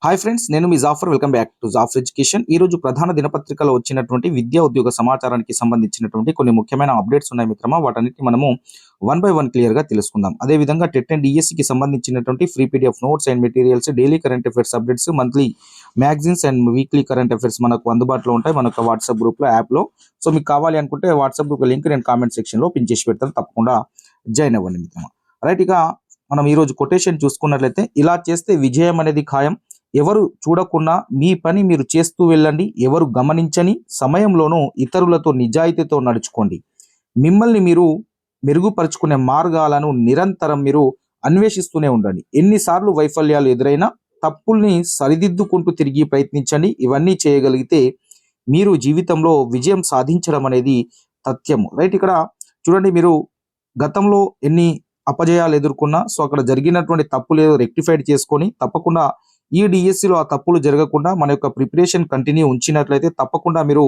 Hi friends, నేను మీ Jafar. Welcome back to Jafar education. ఈ రోజు ప్రధాన దినపత్రికలో వచ్చినటువంటి విద్యా ఉద్యోగ సమాచారానికి సంబంధించినటువంటి కొన్ని ముఖ్యమైన అప్డేట్స్ ఉన్నాయి మిత్రమా. వాటన్నిటిని మనము వన్ బై వన్ క్లియర్ గా తెలుసుకుందాం. అదేవిధంగా టెట్ అండ్ డిఎస్సికి సంబంధించినటువంటి free PDF notes and materials, daily current affairs updates, monthly magazines and weekly current affairs మనకు అందుబాటులో ఉంటాయి మన యొక్క వాట్సాప్ గ్రూప్ లో, యాప్ లో. సో మీకు కావాలి అనుకుంటే వాట్సాప్ గ్రూప్ లింక్ నేను కామెంట్ సెక్షన్ లో పిన్ చేసి పెడతాను, తప్పకుండా జాయిన్ అవ్వండి మిత్రమా. రైట్, ఇక మనం ఈ రోజు కొటేషన్ చూసుకున్నట్లయితే, ఇలా చేస్తే విజయం అనేది ఖాయం, ఎవరు చూడకుండా మీ పని మీరు చేస్తూ వెళ్ళండి, ఎవరు గమనించని సమయంలోనూ ఇతరులతో నిజాయితీతో నడుచుకోండి, మిమ్మల్ని మీరు మెరుగుపరుచుకునే మార్గాలను నిరంతరం మీరు అన్వేషిస్తూనే ఉండండి, ఎన్నిసార్లు వైఫల్యాలు ఎదురైనా తప్పుల్ని సరిదిద్దుకుంటూ తిరిగి ప్రయత్నించండి, ఇవన్నీ చేయగలిగితే మీరు జీవితంలో విజయం సాధించడం అనేది తథ్యము. రైట్, ఇక్కడ చూడండి, మీరు గతంలో ఎన్ని అపజయాలు ఎదుర్కొన్నా సో అక్కడ జరిగినటువంటి తప్పులు ఏదో రెక్టిఫైడ్ చేసుకొని తప్పకుండా ఈ డిఎస్సిలో ఆ తప్పులు జరగకుండా మన యొక్క ప్రిపరేషన్ కంటిన్యూ ఉంచినట్లయితే తప్పకుండా మీరు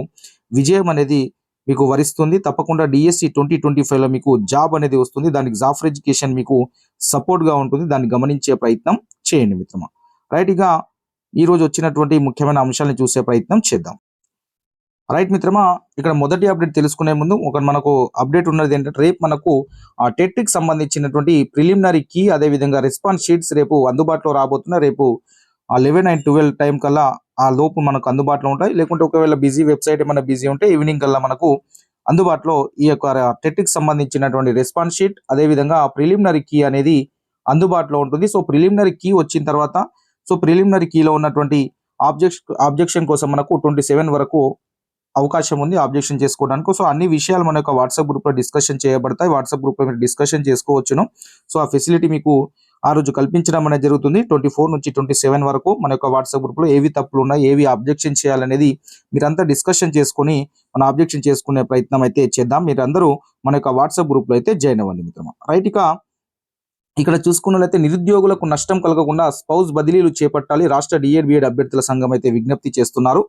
విజయం అనేది మీకు వరిస్తుంది. తప్పకుండా డిఎస్సి 2025లో మీకు జాబ్ అనేది వస్తుంది. దానికి జాఫర్ ఎడ్యుకేషన్ మీకు సపోర్ట్గా ఉంటుంది. దాన్ని గమనించే ప్రయత్నం చేయండి మిత్రమా. రైట్, ఇక ఈరోజు వచ్చినటువంటి ముఖ్యమైన అంశాలను చూసే ప్రయత్నం చేద్దాం. రైట్ మిత్రమా, ఇక్కడ మొదటి అప్డేట్ తెలుసుకునే ముందు మనకు అప్డేట్ ఉన్నది ఏంటంటే, రేపు మనకు ఆ టెట్కి సంబంధించినటువంటి ప్రిలిమినరీ కీ, అదేవిధంగా రెస్పాన్స్ షీట్స్ రేపు అందుబాటులో రాబోతున్నాయి. రేపు 11 and 12 టైం కల్లా ఆ లోపు మనకు అందుబాటులో ఉంటాయి. లేకుంటే ఒకవేళ బిజీ వెబ్సైట్ ఏమైనా బిజీ ఉంటే ఈవినింగ్ కల్లా మనకు అందుబాటులో ఈ యొక్క టెట్కి సంబంధించినటువంటి రెస్పాన్స్ షీట్, అదేవిధంగా ప్రిలిమినరీ కీ అనేది అందుబాటులో ఉంటుంది. సో ప్రిలిమినరీ కీ వచ్చిన తర్వాత ప్రిలిమినరీ కీలో ఉన్నటువంటి ఆబ్జెక్షన్ కోసం మనకు 27 వరకు అవకాశం ఉంది ఆబ్జెక్షన్ చేసుకోవడానికి. సో అన్ని విషయాలు మన యొక్క వాట్సాప్ గ్రూప్లో డిస్కషన్ చేయబడతాయి. వాట్సాప్ గ్రూప్లో మీరు డిస్కషన్ చేసుకోవచ్చును. సో ఆ ఫెసిలిటీ మీకు ఆ రోజు కల్పించడం అనేది జరుగుతుంది. 24 నుంచి 27 వరకు మన యొక్క వాట్సాప్ గ్రూప్లో ఏవి తప్పులు ఉన్నాయి, ఏవి అబ్జెక్షన్ చేయాలనేది మీరంతా డిస్కషన్ చేసుకొని మన అబ్జెక్షన్ చేసుకునే ప్రయత్నం అయితే చేద్దాం. మీరందరూ మన యొక్క వాట్సాప్ గ్రూప్లో అయితే జాయిన్ అవ్వండి మిత్రమా. రైట్, ఇక ఇక్కడ చూసుకున్నట్లయితే నిరుద్యోగులకు నష్టం కలగకుండా స్పౌస్ బదిలీలు చేపట్టాలి, రాష్ట్ర డిఎడ్ బిఎడ్ అభ్యర్థుల సంఘం అయితే విజ్ఞప్తి చేస్తున్నారు.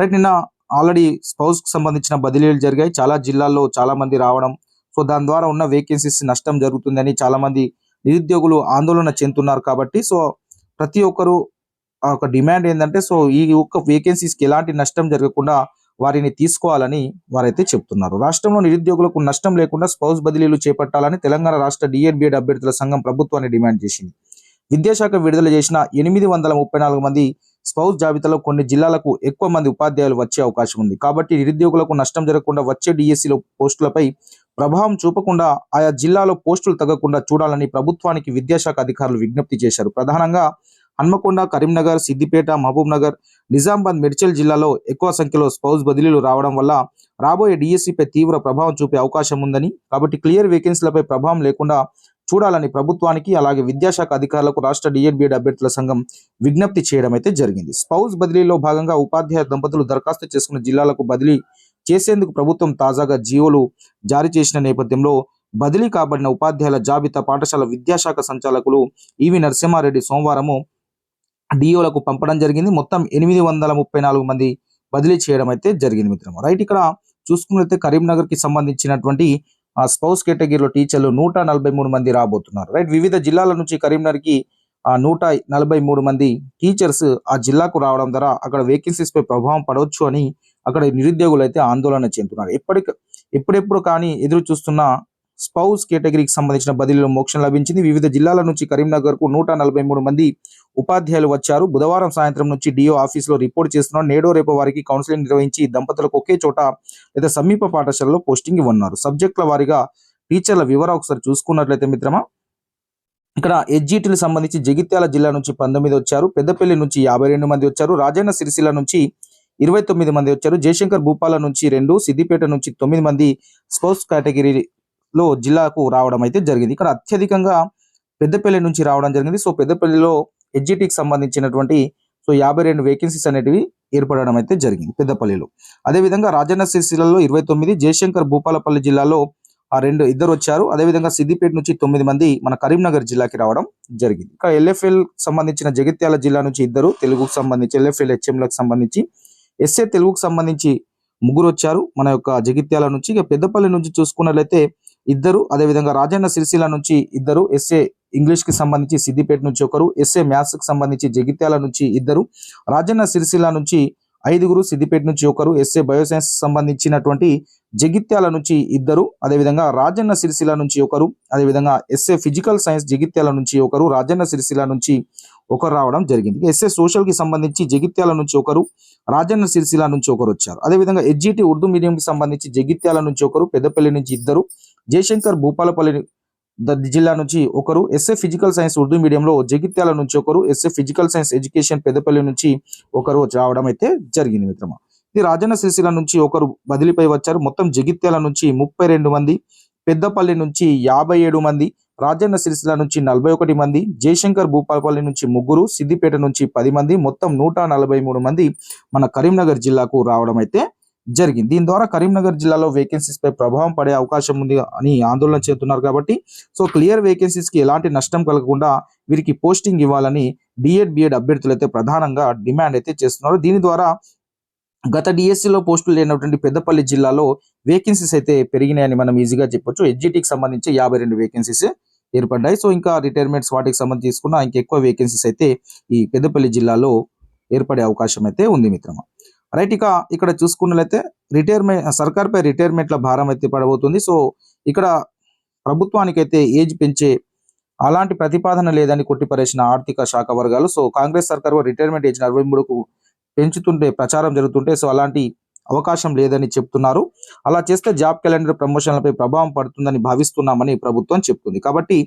రైట్, నిన్న ఆల్రెడీ స్పౌస్ కు సంబంధించిన బదిలీలు జరిగాయి. చాలా జిల్లాల్లో చాలా మంది రావడం, సో దాని ద్వారా ఉన్న వేకెన్సీస్ నష్టం జరుగుతుందని చాలా మంది నిరుద్యోగులు ఆందోళన చెందుతున్నారు. కాబట్టి సో ప్రతి ఒక్కరు ఒక డిమాండ్ ఏంటంటే, సో ఈ ఒక్క వేకెన్సీస్కి ఎలాంటి నష్టం జరగకుండా వారిని తీసుకోవాలని వారైతే చెప్తున్నారు. రాష్ట్రంలో నిరుద్యోగులకు నష్టం లేకుండా స్పౌస్ బదిలీలు చేపట్టాలని తెలంగాణ రాష్ట్ర డిఎడ్ బిఎడ్ అభ్యర్థుల సంఘం ప్రభుత్వాన్ని డిమాండ్ చేసింది. విద్యాశాఖ విడుదల చేసిన 834 మంది స్పౌస్ జాబితాలో కొన్ని జిల్లాలకు ఎక్కువ మంది ఉపాధ్యాయులు వచ్చే అవకాశం ఉంది. కాబట్టి నిరుద్యోగులకు నష్టం జరగకుండా వచ్చే డిఎస్సిలో పోస్టులపై ప్రభావం చూపకుండా ఆయా జిల్లాలో పోస్టులు తగ్గకుండా చూడాలని ప్రభుత్వానికి విద్యాశాఖ అధికారులు విజ్ఞప్తి చేశారు. ప్రధానంగా హన్మకొండ, కరీంనగర్, సిద్దిపేట, మహబూబ్ నగర్, నిజామాబాద్, మేడ్చల్ జిల్లాలో ఎక్కువ సంఖ్యలో స్పౌస్ బదిలీలు రావడం వల్ల రాబోయే డిఎస్సిపై తీవ్ర ప్రభావం చూపే అవకాశం ఉందని, కాబట్టి క్లియర్ వేకెన్సీలపై ప్రభావం లేకుండా చూడాలని ప్రభుత్వానికి అలాగే విద్యాశాఖ అధికారులకు రాష్ట్ర డిఎడ్ బిఎడ్ అభ్యర్థుల సంఘం విజ్ఞప్తి చేయడం అయితే జరిగింది. స్పౌస్ బదిలీలో భాగంగా ఉపాధ్యాయ దంపతులు దరఖాస్తు చేసుకున్న జిల్లాలకు బదిలీ చేసేందుకు ప్రభుత్వం తాజాగా జీవోలు జారీ చేసిన నేపథ్యంలో బదిలీ కాబడిన ఉపాధ్యాయుల జాబితా పాఠశాల విద్యాశాఖ సంచాలకులు ఈవి నరసింహారెడ్డి సోమవారము డిఓలకు పంపడం జరిగింది. మొత్తం 834 మంది బదిలీ చేయడం అయితే జరిగింది మిత్రమా. రైట్, ఇక్కడ చూసుకున్నట్లయితే కరీంనగర్కి సంబంధించినటువంటి స్పౌస్ కేటగిరీలో టీచర్లు 143 మంది రాబోతున్నారు. రైట్, వివిధ జిల్లాల నుంచి కరీంనగర్కి 143 మంది టీచర్స్ ఆ జిల్లాకు రావడం ద్వారా అక్కడ వేకెన్సీస్ పై ప్రభావం పడవచ్చు అని అక్కడ నిరుద్యోగులు అయితే ఆందోళన చెందుతున్నారు. ఎప్పుడెప్పుడు కానీ ఎదురు చూస్తున్న స్పౌస్ కేటగిరీకి సంబంధించిన బదిలీలో మోక్షం లభించింది. వివిధ జిల్లాల నుంచి కరీంనగర్కు 143 మంది ఉపాధ్యాయులు వచ్చారు. బుధవారం సాయంత్రం నుంచి డిఓ ఆఫీసులో రిపోర్ట్ చేస్తున్నారు. నేడో రేపో వారికి కౌన్సిలింగ్ నిర్వహించి దంపతులకు ఒకే చోట లేదా సమీప పాఠశాలలో పోస్టింగ్ ఇవ్వనున్నారు. సబ్జెక్టుల వారీగా టీచర్ల వివరాలు ఒకసారి చూసుకున్నట్లయితే మిత్రమా, ఇక్కడ ఎస్జిటిలకు సంబంధించి జగిత్యాల జిల్లా నుంచి 19 వచ్చారు, పెద్దపల్లి నుంచి 52 మంది వచ్చారు, రాజన్న సిరిసిల్ల నుంచి 29 మంది వచ్చారు, జయశంకర్ భూపాల నుంచి 2, సిద్దిపేట నుంచి 9 మంది స్పౌస్ కేటగిరీలో జిల్లాకు రావడం అయితే జరిగింది. ఇక్కడ అత్యధికంగా పెద్దపల్లి నుంచి రావడం జరిగింది. సో పెద్దపల్లిలో ఎస్జిటికి సంబంధించినటువంటి 52 వేకెన్సీస్ అనేటివి ఏర్పడడం అయితే జరిగింది పెద్దపల్లిలో. అదేవిధంగా రాజన్న సిరిసిల్లలో 29, జయశంకర్ భూపాలపల్లి జిల్లాలో ఇద్దరు వచ్చారు. అదేవిధంగా సిద్దిపేట నుంచి 9 మంది మన కరీంనగర్ జిల్లాకి రావడం జరిగింది. ఇక ఎల్ఎఫ్ఎల్ సంబంధించిన జగిత్యాల జిల్లా నుంచి 2 తెలుగుకు సంబంధించి, ఎల్ఎఫ్ఎల్ హెచ్ఎంలకు సంబంధించి, ఎస్ఏ తెలుగుకు సంబంధించి 3 వచ్చారు మన యొక్క జగిత్యాల నుంచి. ఇక పెద్దపల్లి నుంచి చూసుకున్నట్లయితే ఇద్దరు, అదేవిధంగా రాజన్న సిరిసిల్ల నుంచి ఇద్దరు, ఎస్ఏ ఇంగ్లీష్కి సంబంధించి సిద్దిపేట నుంచి ఒకరు, ఎస్ఏ మ్యాథ్స్కి సంబంధించి జగిత్యాల నుంచి ఇద్దరు, రాజన్న సిరిసిల్ల నుంచి 5గురు, సిద్దిపేట నుంచి ఒకరు, ఎస్ఏ బయోసైన్స్ సంబంధించినటువంటి జగిత్యాల నుంచి ఇద్దరు, అదేవిధంగా రాజన్న సిరిసిల్ల నుంచి ఒకరు, అదేవిధంగా ఎస్ఏ ఫిజికల్ సైన్స్ జగిత్యాల నుంచి ఒకరు, రాజన్న సిరిసిల్ల నుంచి ఒకరు రావడం జరిగింది. ఎస్ఏ సోషల్కి సంబంధించి జగిత్యాల నుంచి ఒకరు, రాజన్న సిరిసిల్ల నుంచి ఒకరు వచ్చారు. అదేవిధంగా ఎస్జిటి ఉర్దూ మీడియంకి సంబంధించి జగిత్యాల నుంచి ఒకరు, పెద్దపల్లి నుంచి ఇద్దరు, జయశంకర్ భూపాలపల్లి జిల్లా నుంచి ఒకరు, ఎస్ఏ ఫిజికల్ సైన్స్ ఉర్దూ మీడియంలో జగిత్యాల నుంచి ఒకరు, SA physical science education Peddapalli నుంచి ఒకరు రావడం అయితే జరిగింది మిత్రమా. ఇది రాజన్న సిరిసిల్ల నుంచి ఒకరు బదిలీపై వచ్చారు. మొత్తం జగిత్యాల నుంచి 32 మంది, పెద్దపల్లి నుంచి 57 మంది, రాజన్న సిరిసిల్ల నుంచి 41 మంది, జయశంకర్ భూపాలపల్లి నుంచి 3, సిద్దిపేట నుంచి 10 మంది, మొత్తం 143 మంది మన కరీంనగర్ జిల్లాకు రావడం అయితే జరిగింది. దీని ద్వారా కరీంనగర్ జిల్లాలో వేకెన్సీస్ పై ప్రభావం పడే అవకాశం ఉంది అని ఆందోళన చేస్తున్నారు. కాబట్టి సో క్లియర్ వేకెన్సీస్ కి ఎలాంటి నష్టం కలగకుండా వీరికి పోస్టింగ్ ఇవ్వాలని డిఎడ్ బిఎడ్ అభ్యర్థులు అయితే ప్రధానంగా డిమాండ్ అయితే చేస్తున్నారు. దీని ద్వారా గత డిఎస్సిలో పోస్టులు లేనటువంటి పెద్దపల్లి జిల్లాలో వేకెన్సీస్ అయితే పెరిగినాయని మనం ఈజీగా చెప్పొచ్చు. ఎడ్జిటికి సంబంధించి 52 వేకెన్సీస్ ఏర్పడ్డాయి. సో ఇంకా రిటైర్మెంట్స్ వాటికి సంబంధించి తీసుకున్న ఇంకెక్కువ వేకెన్సీస్ అయితే ఈ పెద్దపల్లి జిల్లాలో ఏర్పడే అవకాశం అయితే ఉంది మిత్రమా. రైట్, ఇక ఇక్కడ చూసుకున్నట్లయితే సర్కార్పై రిటైర్మెంట్ల భారం అయితే పడబోతుంది. సో ఇక్కడ ప్రభుత్వానికైతే ఏజ్ పెంచే అలాంటి ప్రతిపాదన లేదని కొట్టిపరేసిన ఆర్థిక శాఖ వర్గాలు. సో కాంగ్రెస్ సర్కార్ రిటైర్మెంట్ ఏజ్ 43కు పెంచుతుంటే ప్రచారం జరుగుతుంటే సో అలాంటి అవకాశం లేదని చెప్తున్నారు. అలా చేస్తే జాబ్ క్యాలెండర్ ప్రమోషన్లపై ప్రభావం పడుతుందని భావిస్తున్నామని ప్రభుత్వం చెప్తుంది. కాబట్టి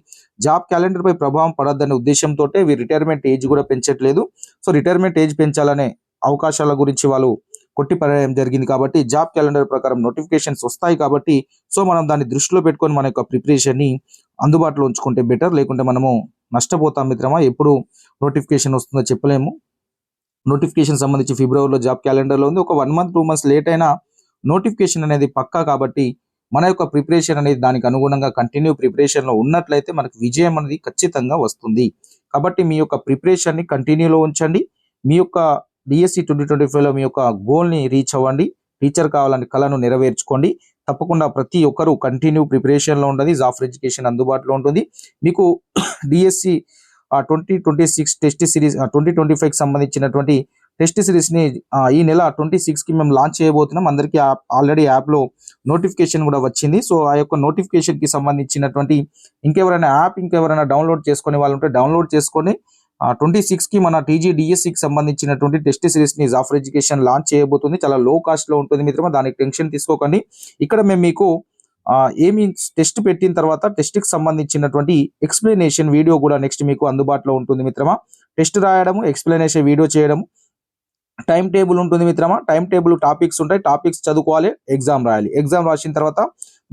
జాబ్ క్యాలెండర్ పై ప్రభావం పడద్దనే ఉద్దేశంతో రిటైర్మెంట్ ఏజ్ కూడా పెంచట్లేదు. సో రిటైర్మెంట్ ఏజ్ పెంచాలనే అవకాశాల గురించి వాళ్ళు కొట్టిపడేయడం జరిగింది. కాబట్టి జాబ్ క్యాలెండర్ ప్రకారం నోటిఫికేషన్స్ వస్తాయి. కాబట్టి సో మనం దాన్ని దృష్టిలో పెట్టుకొని మన యొక్క ప్రిపరేషన్ని అందుబాటులో ఉంచుకుంటే బెటర్, లేకుంటే మనము నష్టపోతాం మిత్రమా. ఎప్పుడు నోటిఫికేషన్ వస్తుందో చెప్పలేము. నోటిఫికేషన్ సంబంధించి ఫిబ్రవరిలో జాబ్ క్యాలెండర్లో ఉంది. ఒక 1 month 2 months లేట్ అయినా నోటిఫికేషన్ అనేది పక్కా. కాబట్టి మన యొక్క ప్రిపరేషన్ అనేది దానికి అనుగుణంగా కంటిన్యూ ప్రిపరేషన్లో ఉన్నట్లయితే మనకు విజయం అనేది ఖచ్చితంగా వస్తుంది. కాబట్టి మీ యొక్క ప్రిపరేషన్ని కంటిన్యూలో ఉంచండి. మీ యొక్క డిఎస్సి 2025లో మీ యొక్క గోల్ని రీచ్ అవ్వండి. టీచర్ కావాలని కళను నెరవేర్చుకోండి. తప్పకుండా ప్రతి ఒక్కరూ కంటిన్యూ ప్రిపరేషన్లో ఉండదు. జాఫర్ ఎడ్యుకేషన్ అందుబాటులో ఉంటుంది. మీకు డిఎస్సి 2026 టెస్ట్ సిరీస్ 2025కి సంబంధించినటువంటి టెస్ట్ సిరీస్ని ఈ నెల 26కి మేము లాంచ్ చేయబోతున్నాం. అందరికీ ఆల్రెడీ యాప్లో నోటిఫికేషన్ కూడా వచ్చింది. సో ఆ యొక్క నోటిఫికేషన్కి సంబంధించినటువంటి ఇంకెవరైనా డౌన్లోడ్ చేసుకునే వాళ్ళు ఉంటే డౌన్లోడ్ చేసుకొని 26కి మన టీజీడిఎస్సికి సంబంధించినటువంటి టెస్ట్ సిరీస్ని జాఫర్ ఎడ్యుకేషన్ లాంచ్ చేయబోతుంది. చాలా లో కాస్ట్లో ఉంటుంది మిత్రమా, దానికి టెన్షన్ తీసుకోకండి. ఇక్కడ మేము మీకు ఏమి టెస్ట్ పెట్టిన తర్వాత టెస్ట్కి సంబంధించినటువంటి ఎక్స్ప్లెనేషన్ వీడియో కూడా నెక్స్ట్ మీకు అందుబాటులో ఉంటుంది మిత్రమా. టెస్ట్ రాయడము, ఎక్స్ప్లెనేషన్ వీడియో చేయడము, టైం టేబుల్ ఉంటుంది మిత్రమా. టైం టేబుల్ టాపిక్స్ ఉంటాయి, టాపిక్స్ చదువుకోవాలి, ఎగ్జామ్ రాయాలి. ఎగ్జామ్ రాసిన తర్వాత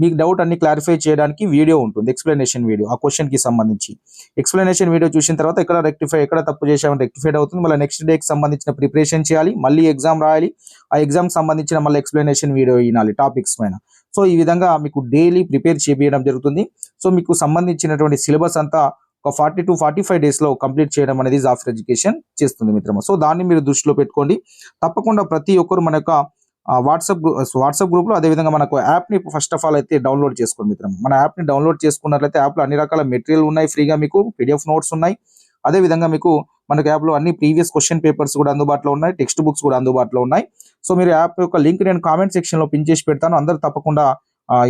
మీకు డౌట్ అన్ని క్లారిఫై చేయడానికి వీడియో ఉంటుంది, ఎక్స్ప్లెనేషన్ వీడియో ఆ క్వశ్చన్కి సంబంధించి. ఎక్స్ప్లెనేషన్ వీడియో చూసిన తర్వాత ఎక్కడ తప్పు చేసామంటే రెక్టిఫైడ్ అవుతుంది. మళ్ళీ నెక్స్ట్ డేకి సంబంధించిన ప్రిపరేషన్ చేయాలి, మళ్ళీ ఎగ్జామ్ రాయాలి. ఆ ఎగ్జామ్కి సంబంధించిన మళ్ళీ ఎక్స్ప్లెనేషన్ వీడియో వినాలి టాపిక్స్ పైన. సో ఈ విధంగా మీకు డైలీ ప్రిపేర్ చేయడం జరుగుతుంది. సో మీకు సంబంధించినటువంటి సిలబస్ అంతా ఒక 40 to 45 డేస్లో కంప్లీట్ చేయడం అనేది జాఫర్ ఎడ్యుకేషన్ చేస్తుంది మిత్రమా. సో దాన్ని మీరు దృష్టిలో పెట్టుకోండి. తప్పకుండా ప్రతి ఒక్కరు మన యొక్క వాట్సాప్ గ్రూప్లో, అదేవిధంగా మనకు యాప్ని ఫస్ట్ ఆఫ్ ఆల్ అయితే డౌన్లోడ్ చేసుకోండి మిత్రం. మన యాప్ని డౌన్లోడ్ చేసుకున్నట్లయితే యాప్లో అన్ని రకాల మెటీరియల్ ఉన్నాయి, ఫ్రీగా మీకు పీడిఎఫ్ నోట్స్ ఉన్నాయి. అదేవిధంగా మీకు మనకు యాప్లో అన్ని ప్రీవియస్ క్వశ్చన్ పేపర్స్ కూడా అందుబాటులో ఉన్నాయి, టెక్స్ట్ బుక్స్ కూడా అందుబాటులో ఉన్నాయి. సో మీరు యాప్ యొక్క లింక్ నేను కామెంట్ సెక్షన్లో పిన్ చేసి పెడతాను. అందరూ తప్పకుండా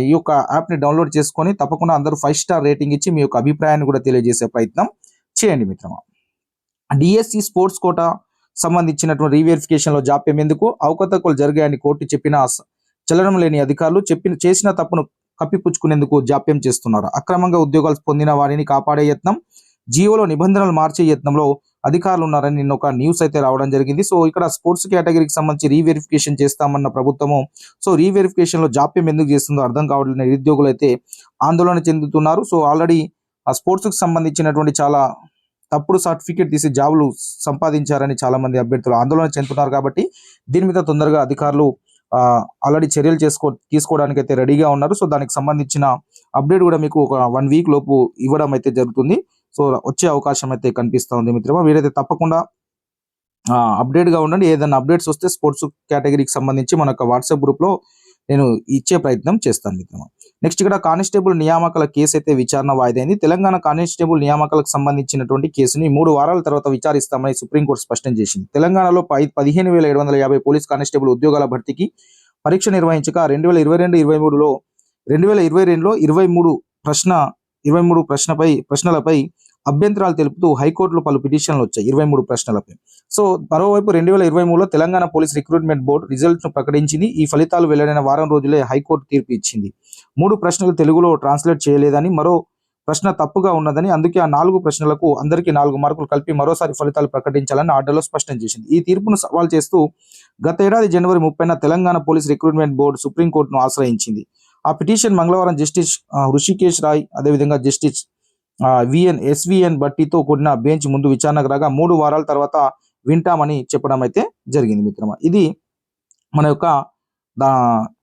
ఈ యొక్క యాప్ని డౌన్లోడ్ చేసుకొని తప్పకుండా అందరూ 5 star రేటింగ్ ఇచ్చి మీ యొక్క అభిప్రాయాన్ని కూడా తెలియజేసే ప్రయత్నం చేయండి మిత్రమా. డిఎస్సి స్పోర్ట్స్ కోటా సంబంధించినటువంటి రీవెరిఫికేషన్లో జాప్యం ఎందుకు? అవకతవకలు జరిగాయని కోర్టు చెప్పిన చలనం లేని అధికారులు చేసిన తప్పును కప్పిపుచ్చుకునేందుకు జాప్యం చేస్తున్నారు. అక్రమంగా ఉద్యోగాలు పొందిన వారిని కాపాడే యత్నం, జియోలో నిబంధనలు మార్చే యత్నంలో అధికారులు ఉన్నారని నిన్న ఒక న్యూస్ అయితే రావడం జరిగింది. సో ఇక్కడ స్పోర్ట్స్ కేటగిరీకి సంబంధించి రీవెరిఫికేషన్ చేస్తామన్న ప్రభుత్వము సో రీవెరిఫికేషన్లో జాప్యం ఎందుకు చేస్తుందో అర్థం కావట్లేదు. నిరుద్యోగులు అయితే ఆందోళన చెందుతున్నారు. సో ఆల్రెడీ ఆ స్పోర్ట్స్కి సంబంధించినటువంటి చాలా తప్పుడు సర్టిఫికేట్ తీసి జాబులు సంపాదించారని చాలా మంది అభ్యర్థులు ఆందోళన చెందుతున్నారు. కాబట్టి దీని మీద తొందరగా అధికారులు ఆల్రెడీ చర్యలు తీసుకోవడానికి అయితే రెడీగా ఉన్నారు. సో దానికి సంబంధించిన అప్డేట్ కూడా మీకు ఒక 1 week లోపు ఇవ్వడం అయితే జరుగుతుంది. సో వచ్చే అవకాశం అయితే కనిపిస్తూ ఉంది మిత్రమా. వీరైతే తప్పకుండా అప్డేట్గా ఉండండి. ఏదైనా అప్డేట్స్ వస్తే స్పోర్ట్స్ కేటగిరీకి సంబంధించి మన యొక్క వాట్సాప్ గ్రూప్లో నేను ఇచ్చే ప్రయత్నం చేస్తాను మిత్రమా. నెక్స్ట్ ఇక్కడ కానిస్టేబుల్ నియామకాల కేసు అయితే విచారణ వాయిదైంది. తెలంగాణ కానిస్టేబుల్ నియామకాలకు సంబంధించినటువంటి కేసుని 3 వారాల తర్వాత విచారిస్తామని సుప్రీంకోర్టు స్పష్టం చేసింది. తెలంగాణలో 15,750 పోలీస్ కానిస్టేబుల్ ఉద్యోగాల భర్తీకి పరీక్ష నిర్వహించక 2022-23లో 2022లో 23 ప్రశ్నలపై అభ్యంతరాలు తెలుపుతూ హైకోర్టులో పలు పిటిషన్లు వచ్చాయి 23 ప్రశ్నలపై. సో మరోవైపు 2023లో తెలంగాణ పోలీస్ రిక్రూట్మెంట్ బోర్డు రిజల్ట్ను ప్రకటించింది. ఈ ఫలితాలు వెల్లడైన వారం రోజులే హైకోర్టు తీర్పు ఇచ్చింది. 3 ప్రశ్నలు తెలుగులో ట్రాన్స్లేట్ చేయలేదని, మరో ప్రశ్న తప్పుగా ఉన్నదని, అందుకే ఆ 4 ప్రశ్నలకు అందరికీ 4 మార్కులు కలిపి మరోసారి ఫలితాలు ప్రకటించాలని ఆర్డర్లో స్పష్టం చేసింది. ఈ తీర్పును సవాల్ చేస్తూ గత ఏడాది జనవరి 30న తెలంగాణ పోలీస్ రిక్రూట్మెంట్ బోర్డు సుప్రీంకోర్టును ఆశ్రయించింది. ఆ పిటిషన్ మంగళవారం జస్టిస్ హృషికేశ్ రాయ్, అదేవిధంగా జస్టిస్ ఎస్విఎన్ బట్టితో కూడిన బెంచ్ ముందు విచారణకు రాగా 3 వారాల తర్వాత వింటామని చెప్పడం అయితే జరిగింది మిత్రమా. ఇది మన యొక్క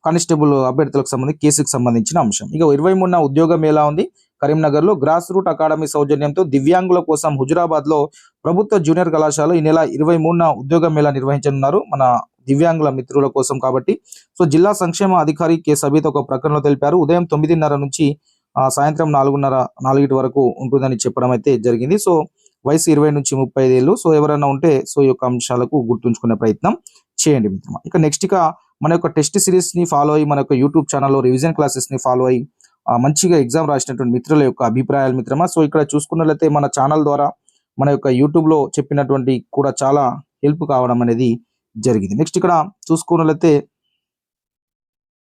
కానిస్టేబుల్ అభ్యర్థులకు సంబంధించి కేసుకు సంబంధించిన అంశం. ఇక 23న ఉద్యోగ మేళా ఉంది కరీంనగర్లో. గ్రాస్ రూట్ అకాడమీ సౌజన్యంతో దివ్యాంగుల కోసం హుజురాబాద్లో ప్రభుత్వ జూనియర్ కళాశాల ఈ నెల 23న ఉద్యోగ మేళా నిర్వహించనున్నారు మన దివ్యాంగుల మిత్రుల కోసం కాబట్టి. సో జిల్లా సంక్షేమ అధికారి కె సబీత్ ఒక ప్రకటనలో తెలిపారు. ఉదయం 9:30 నుంచి సాయంత్రం 4 వరకు ఉంటుందని చెప్పడం అయితే జరిగింది. సో వయసు 20 నుంచి 35 ఏళ్ళు. సో ఎవరైనా ఉంటే సో ఈ యొక్క అంశాలకు గుర్తుంచుకునే ప్రయత్నం చేయండి మిత్రమా. ఇక నెక్స్ట్ మన యొక్క టెస్ట్ సిరీస్ని ఫాలో అయ్యి మన యొక్క యూట్యూబ్ ఛానల్లో రివిజన్ క్లాసెస్ని ఫాలో అయ్యి మంచిగా ఎగ్జామ్ రాసినటువంటి మిత్రుల యొక్క అభిప్రాయాలు మిత్రమా. సో ఇక్కడ చూసుకున్నట్లయితే మన ఛానల్ ద్వారా మన యొక్క యూట్యూబ్లో చెప్పినటువంటి కూడా చాలా హెల్ప్ కావడం అనేది జరిగింది. నెక్స్ట్ ఇక్కడ చూసుకున్నట్లయితే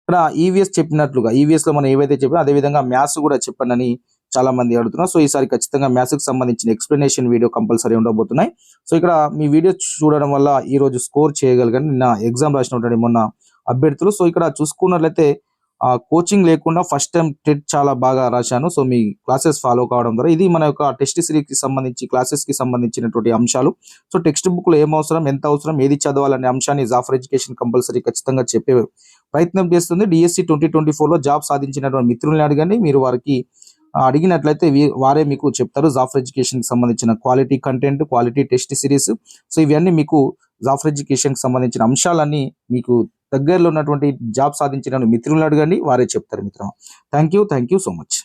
ఇక్కడ ఈవీఎస్ చెప్పినట్లుగా ఈవీఎస్లో మనం ఏవైతే చెప్పినా అదేవిధంగా మ్యాథ్స్ కూడా చెప్పండి అని చాలా మంది అడుగుతున్నారు. సో ఈసారి ఖచ్చితంగా మ్యాథ్స్కి సంబంధించిన ఎక్స్ప్లెనేషన్ వీడియో కంపల్సరీ ఉండబోతున్నాయి. సో ఇక్కడ మీ వీడియో చూడడం వల్ల ఈ రోజు స్కోర్ చేయగలిగాను నిన్న ఎగ్జామ్ రాసినటువంటి మొన్న అభ్యర్థులు. సో ఇక్కడ చూసుకున్నట్లయితే కోచింగ్ లేకుండా ఫస్ట్ టైం టెట్ చాలా బాగా రాశాను. సో మీ క్లాసెస్ ఫాలో కావడం ద్వారా ఇది మన యొక్క టెస్ట్ సిరీస్కి సంబంధించి క్లాసెస్కి సంబంధించినటువంటి అంశాలు. సో టెక్స్ట్ బుక్లో ఏం అవసరం, ఎంత అవసరం, ఏది చదవాలనే అంశాన్ని జాఫర్ ఎడ్యుకేషన్ కంపల్సరీ ఖచ్చితంగా చెప్పే ప్రయత్నం చేస్తుంది. డిఎస్సి 2024లో జాబ్ సాధించినటువంటి మిత్రుల్ని అడగండి. మీరు వారికి అడిగినట్లయితే వారే మీకు చెప్తారు జాఫర్ ఎడ్యుకేషన్కి సంబంధించిన quality content, quality test series. So ఇవన్నీ మీకు జాఫర్ ఎడ్యుకేషన్కి సంబంధించిన అంశాలన్నీ మీకు దగ్గరలో ఉన్నటువంటి జాబ్ సాధించిన మిత్రులను అడగండి, వారే చెప్తారు మిత్రమా. Thank you so much.